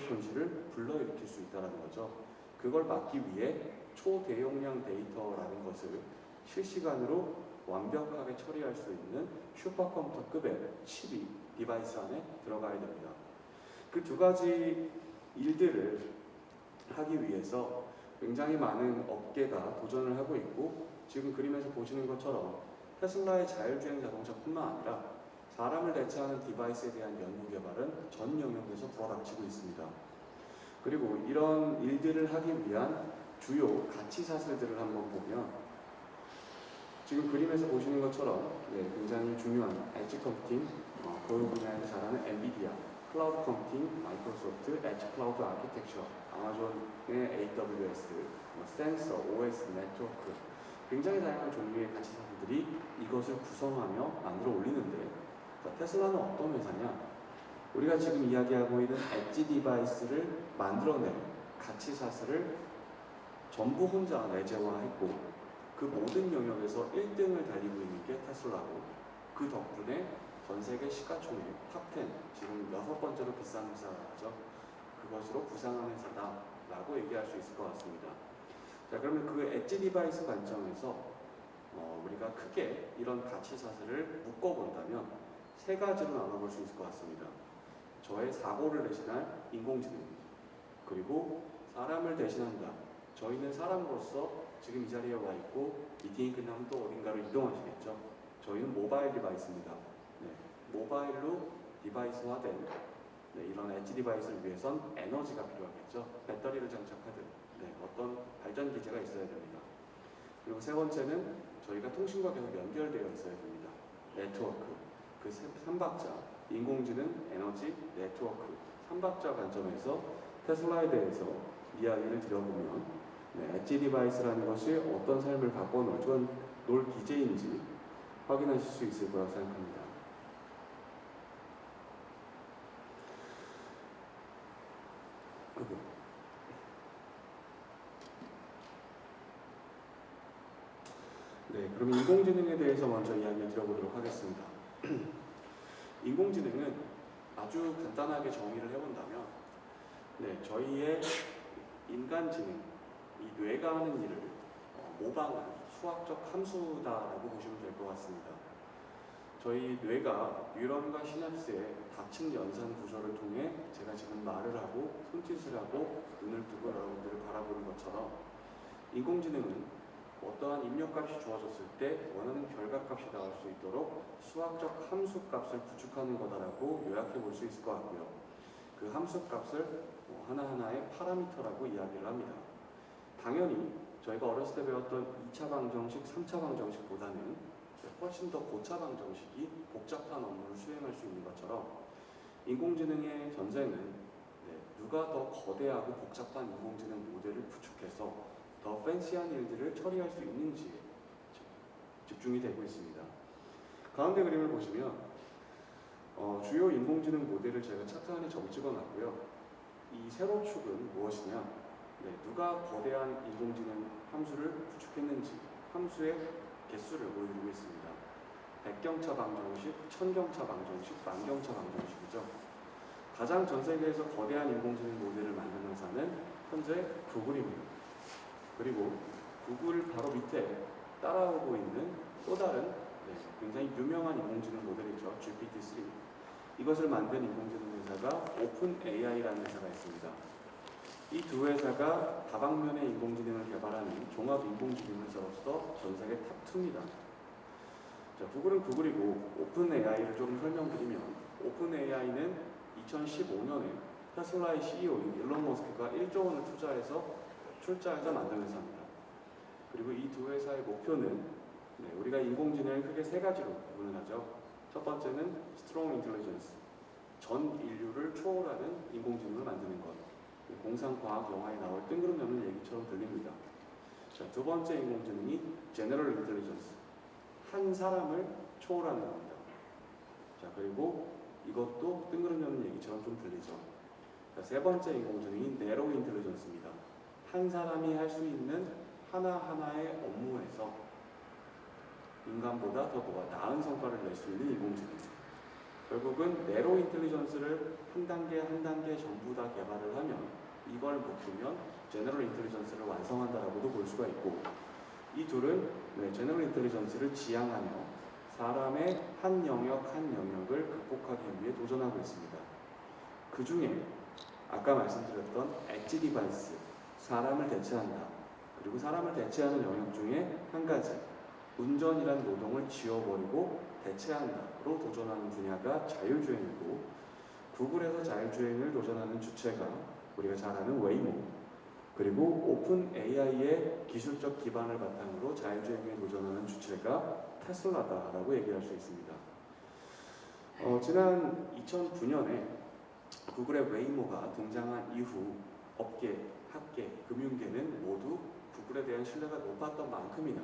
손실을 불러일으킬 수 있다는 거죠. 그걸 막기 위해 초대용량 데이터라는 것을 실시간으로 완벽하게 처리할 수 있는 슈퍼컴퓨터급의 칩이 디바이스 안에 들어가야 됩니다. 그 두 가지 일들을 하기 위해서 굉장히 많은 업계가 도전을 하고 있고, 지금 그림에서 보시는 것처럼 테슬라의 자율주행 자동차뿐만 아니라 사람을 대체하는 디바이스에 대한 연구 개발은 전 영역에서 불어닥치고 있습니다. 그리고 이런 일들을 하기 위한 주요 가치 사슬들을 한번 보면, 지금 그림에서 보시는 것처럼 굉장히 중요한 엣지 컴퓨팅, 그 분야에서 잘하는 엔비디아, 클라우드 컴퓨팅, 마이크로소프트, 엣지 클라우드 아키텍처, 아마존의 AWS, 센서, OS, 네트워크, 굉장히 다양한 종류의 가치 사슬들이 이것을 구성하며 만들어 올리는데, 테슬라는 어떤 회사냐? 우리가 지금 이야기하고 있는 엣지 디바이스를 만들어낸 가치 사슬을 전부 혼자 내재화했고, 그 모든 영역에서 1등을 달리고 있는 게 테슬라고, 그 덕분에 전 세계 시가총액 탑10, 지금 6번째로 비싼 회사죠. 그것으로 부상한 회사다라고 얘기할 수 있을 것 같습니다. 자, 그러면 그 엣지 디바이스 관점에서 우리가 크게 이런 가치 사슬을 묶어본다면 세 가지로 나눠볼 수 있을 것 같습니다. 저의 사고를 대신할 인공지능, 그리고 사람을 대신한다. 저희는 사람으로서 지금 이 자리에 와 있고 미팅이 끝나면 또 어딘가로 이동하시겠죠. 저희는 모바일 디바이스입니다. 모바일로 디바이스화된 이런 엣지 디바이스를 위해선 에너지가 필요하겠죠. 배터리를 장착하든 어떤 발전 기제가 있어야 됩니다. 그리고 세 번째는 저희가 통신과 계속 연결되어 있어야 됩니다. 네트워크, 그 3박자, 인공지능, 에너지, 네트워크, 3박자 관점에서 테슬라에 대해서 이야기를 드려보면, 엣지 디바이스라는 것이 어떤 삶을 바꿔놓을 기제인지 확인하실 수 있을 거라고 생각합니다. 그럼 인공지능에 대해서 먼저 이야기를 드려보도록 하겠습니다. 인공지능은 아주 간단하게 정의를 해본다면, 저희의 인간지능, 이 뇌가 하는 일을 모방한 수학적 함수다라고 보시면 될 것 같습니다. 저희 뇌가 뉴런과 시냅스의 다층 연산 구조를 통해 제가 지금 말을 하고 손짓을 하고 눈을 뜨고 여러분들을 바라보는 것처럼, 인공지능은 어떠한 입력값이 주어졌을 때 원하는 결과값이 나올 수 있도록 수학적 함수값을 구축하는 거다라고 요약해 볼 수 있을 것 같고요. 그 함수값을 하나하나의 파라미터라고 이야기를 합니다. 당연히 저희가 어렸을 때 배웠던 2차 방정식, 3차 방정식보다는 훨씬 더 고차 방정식이 복잡한 업무를 수행할 수 있는 것처럼, 인공지능의 전쟁은 누가 더 거대하고 복잡한 인공지능 모델을 구축해서 더 팬시한 일들을 처리할 수 있는지에 집중이 되고 있습니다. 가운데 그림을 보시면 주요 인공지능 모델을 제가 차트 안에 적어놨고요. 이 세로축은 무엇이냐? 누가 거대한 인공지능 함수를 구축했는지 함수의 개수를 보여드리고 있습니다. 100경차 방정식, 1000경차 방정식, 만경차 방정식이죠. 가장 전 세계에서 거대한 인공지능 모델을 만든 회사는 현재 구글입니다. 그리고 구글 바로 밑에 따라오고 있는 또 다른 굉장히 유명한 인공지능 모델이죠. GPT-3. 이것을 만든 인공지능 회사가 오픈 AI라는 회사가 있습니다. 이 두 회사가 다방면의 인공지능을 개발하는 종합 인공지능 회사로서 전 세계 탑2입니다. 자, 구글은 구글이고 오픈 AI를 조금 설명드리면, 오픈 AI는 2015년에 테슬라의 CEO인 일론 머스크가 1조 원을 출자해서 만든 회사입니다. 그리고 이 두 회사의 목표는 우리가 인공지능을 크게 세 가지로 구분을 하죠. 첫 번째는 스트롱 인텔리전스, 전 인류를 초월하는 인공지능을 만드는 것. 공상과학 영화에 나올 뜬구름 잡는 얘기처럼 들립니다. 자, 두 번째 인공지능이 제너럴 인텔리전스, 한 사람을 초월하는 겁니다. 자, 그리고 이것도 뜬구름 잡는 얘기처럼 좀 들리죠. 자, 세 번째 인공지능이 네로 인텔리전스입니다. 한 사람이 할 수 있는 하나하나의 업무에서 인간보다 더 나은 성과를 낼 수 있는 인공지능. 결국은 네로 인텔리전스를 한 단계 한 단계 전부 다 개발을 걸 묶으면 제너럴 인텔리전스를 완성한다라고도 볼 수가 있고, 이 둘은 제너럴 인텔리전스를 지향하며 사람의 한 영역을 극복하기 위해 도전하고 있습니다. 그 중에 아까 말씀드렸던 엣지 디바이스, 사람을 대체한다. 그리고 사람을 대체하는 영역 중에 한 가지, 운전이란 노동을 지워버리고 대체한다로 도전하는 분야가 자율주행이고, 구글에서 자율주행을 도전하는 주체가 우리가 잘 아는 웨이모, 그리고 오픈 AI의 기술적 기반을 바탕으로 자율주행에 도전하는 주체가 테슬라다라고 얘기할 수 있습니다. 지난 2009년에 구글의 웨이모가 등장한 이후 업계, 학계, 금융계는 모두 구글에 대한 신뢰가 높았던 만큼이나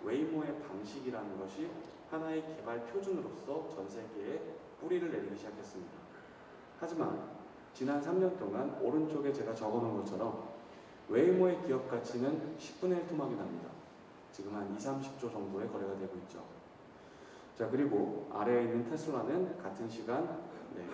웨이모의 방식이라는 것이 하나의 개발 표준으로서 전 세계에 뿌리를 내리기 시작했습니다. 하지만 지난 3년 동안 오른쪽에 제가 적어놓은 것처럼 웨이모의 기업 가치는 10분의 1 토막이 납니다. 지금 한 20-30조 정도의 거래가 되고 있죠. 자, 그리고 아래에 있는 테슬라는 같은 시간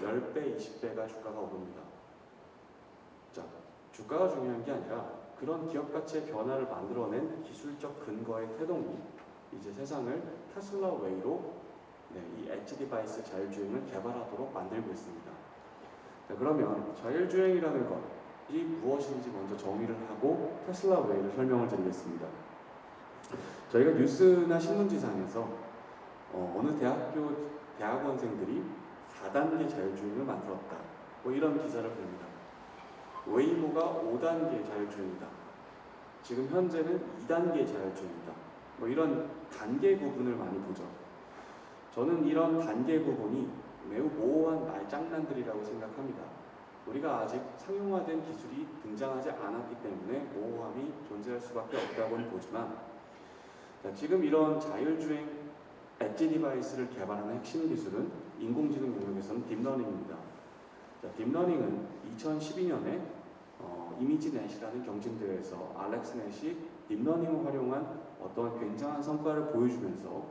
10배, 20배가 주가가 오릅니다. 자, 주가가 중요한 게 아니라 그런 기업 가치의 변화를 만들어낸 기술적 근거의 태동이 이제 세상을 테슬라 웨이로 이 엣지 디바이스 자율주행을 개발하도록 만들고 있습니다. 자, 그러면 자율주행이라는 것이 무엇인지 먼저 정의를 하고 테슬라 웨이를 설명을 드리겠습니다. 저희가 뉴스나 신문지상에서 어느 대학원생들이 4단계 자율주행을 만들었다, 뭐 이런 기사를 봅니다. 웨이모가 5단계 자율주행이다, 지금 현재는 2단계 자율주행이다, 뭐 이런 단계 구분을 많이 보죠. 저는 이런 단계 구분이 매우 모호한 말장난들이라고 생각합니다. 우리가 아직 상용화된 기술이 등장하지 않았기 때문에 모호함이 존재할 수밖에 없다고는 보지만, 지금 이런 자율주행 엣지 디바이스를 개발하는 핵심 기술은 인공지능 영역에서는 딥러닝입니다. 딥러닝은 2012년에 이미지 넷이라는 경진대회에서 알렉스 넷이 딥러닝을 활용한 어떤 굉장한 성과를 보여주면서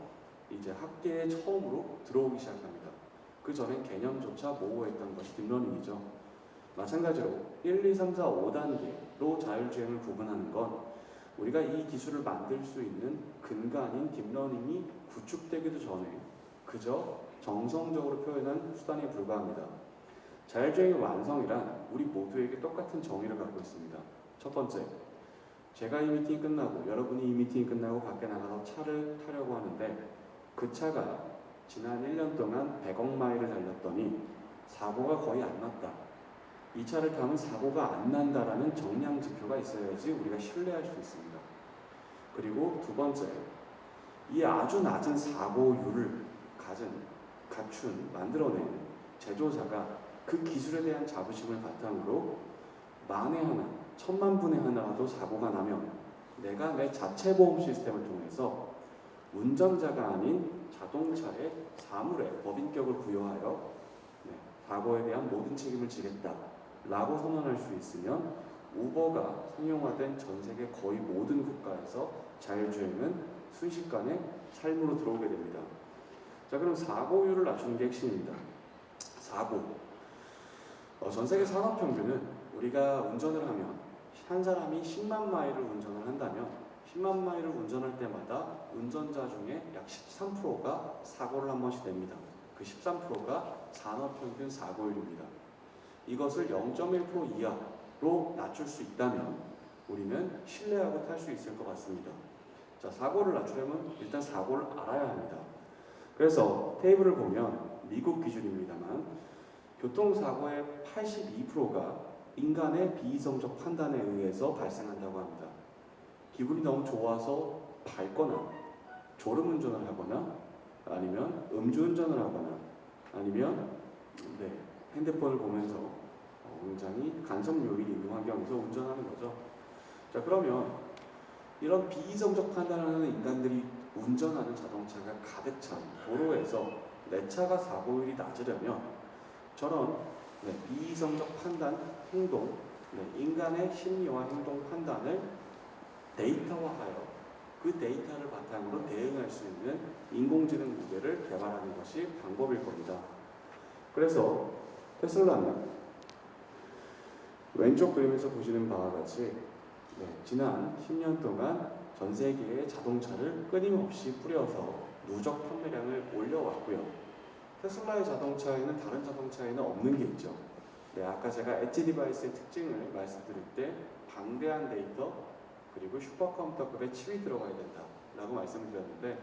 이제 학계에 처음으로 들어오기 시작합니다. 그 전엔 개념조차 모호했던 것이 딥러닝이죠. 마찬가지로 1, 2, 3, 4, 5단계로 자율주행을 구분하는 건 우리가 이 기술을 만들 수 있는 근거 아닌 딥러닝이 구축되기도 전에 그저 정성적으로 표현한 수단에 불과합니다. 자율주행의 완성이란 우리 모두에게 똑같은 정의를 갖고 있습니다. 첫 번째, 제가 이 미팅이 끝나고 여러분이 이 미팅이 끝나고 밖에 나가서 차를 타려고 하는데 그 차가 지난 1년 동안 100억 마일을 달렸더니 사고가 거의 안 났다. 이 차를 타면 사고가 안 난다라는 정량 지표가 있어야지 우리가 신뢰할 수 있습니다. 그리고 두 번째, 이 아주 낮은 사고율을 만들어낸 제조사가 그 기술에 대한 자부심을 바탕으로 만에 하나, 1000만 분의 하나라도 사고가 나면 내가 내 자체 보험 시스템을 통해서 운전자가 아닌 자동차의 사물에 법인격을 부여하여 사고에 대한 모든 책임을 지겠다라고 선언할 수 있으면 우버가 상용화된 전 세계 거의 모든 국가에서 자율주행은 순식간에 삶으로 들어오게 됩니다. 자, 그럼 사고율을 낮추는 게 핵심입니다. 사고. 전 세계 산업 평균은 우리가 운전을 하면 한 사람이 10만 마일을 운전을 한다면 10만 마일을 운전할 때마다 운전자 중에 약 13%가 사고를 한 번씩 냅니다. 그 13%가 산업평균 사고율입니다. 이것을 0.1% 이하로 낮출 수 있다면 우리는 신뢰하고 탈 수 있을 것 같습니다. 자, 사고를 낮추려면 일단 사고를 알아야 합니다. 그래서 테이블을 보면 미국 기준입니다만 교통사고의 82%가 인간의 비이성적 판단에 의해서 발생한다고 합니다. 기분이 너무 좋아서 밟거나 졸음운전을 하거나 아니면 음주운전을 하거나 아니면 핸드폰을 보면서 굉장히 간섭 요인이 있는 환경에서 운전하는 거죠. 자, 그러면 이런 비이성적 판단을 하는 인간들이 운전하는 자동차가 가득 찬 도로에서 내 차가 사고율이 낮으려면 저런 비이성적 판단, 행동, 인간의 심리와 행동 판단을 데이터화하여 그 데이터를 바탕으로 대응할 수 있는 인공지능 무게를 개발하는 것이 방법일 겁니다. 그래서 테슬라는 왼쪽 그림에서 보시는 바와 같이 지난 10년 동안 전 세계의 자동차를 끊임없이 뿌려서 누적 판매량을 올려왔고요. 테슬라의 자동차에는 다른 자동차에는 없는 게 있죠. 아까 제가 엣지 디바이스의 특징을 말씀드릴 때 방대한 데이터 그리고 슈퍼컴퓨터급의 칩이 들어가야 된다라고 말씀을 드렸는데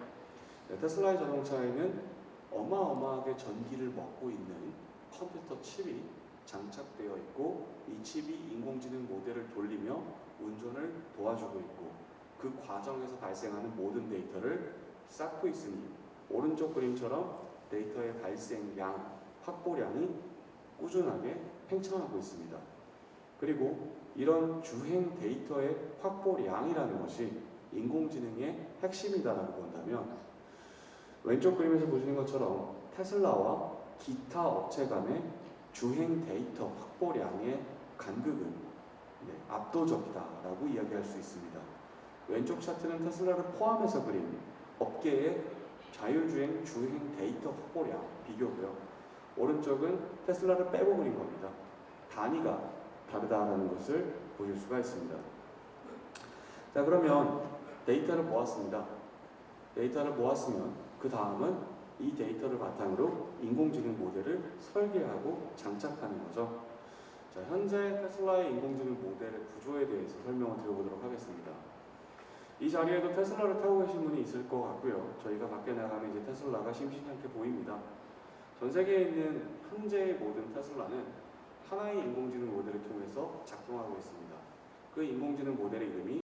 테슬라의 자동차에는 어마어마하게 전기를 먹고 있는 컴퓨터 칩이 장착되어 있고 이 칩이 인공지능 모델을 돌리며 운전을 도와주고 있고 그 과정에서 발생하는 모든 데이터를 쌓고 있으니 오른쪽 그림처럼 데이터의 발생량, 확보량이 꾸준하게 팽창하고 있습니다. 그리고 이런 주행 데이터의 확보량이라는 것이 인공지능의 핵심이다라고 본다면 왼쪽 그림에서 보시는 것처럼 테슬라와 기타 업체 간의 주행 데이터 확보량의 간극은 압도적이다라고 이야기할 수 있습니다. 왼쪽 차트는 테슬라를 포함해서 그린 업계의 자율주행 주행 데이터 확보량 비교고요. 오른쪽은 테슬라를 빼고 그린 겁니다. 단위가 다르다는 것을 보실 수가 있습니다. 자, 그러면 데이터를 모았습니다. 데이터를 모았으면 그 다음은 이 데이터를 바탕으로 인공지능 모델을 설계하고 장착하는 거죠. 자, 현재 테슬라의 인공지능 모델의 구조에 대해서 설명을 드려보도록 하겠습니다. 이 자리에도 테슬라를 타고 계신 분이 있을 것 같고요. 저희가 밖에 나가면 이제 테슬라가 심심찮게 보입니다. 전 세계에 있는 현재의 모든 테슬라는 하나의 인공지능 모델을 통해서 작동하고 있습니다. 그 인공지능 모델의 이름이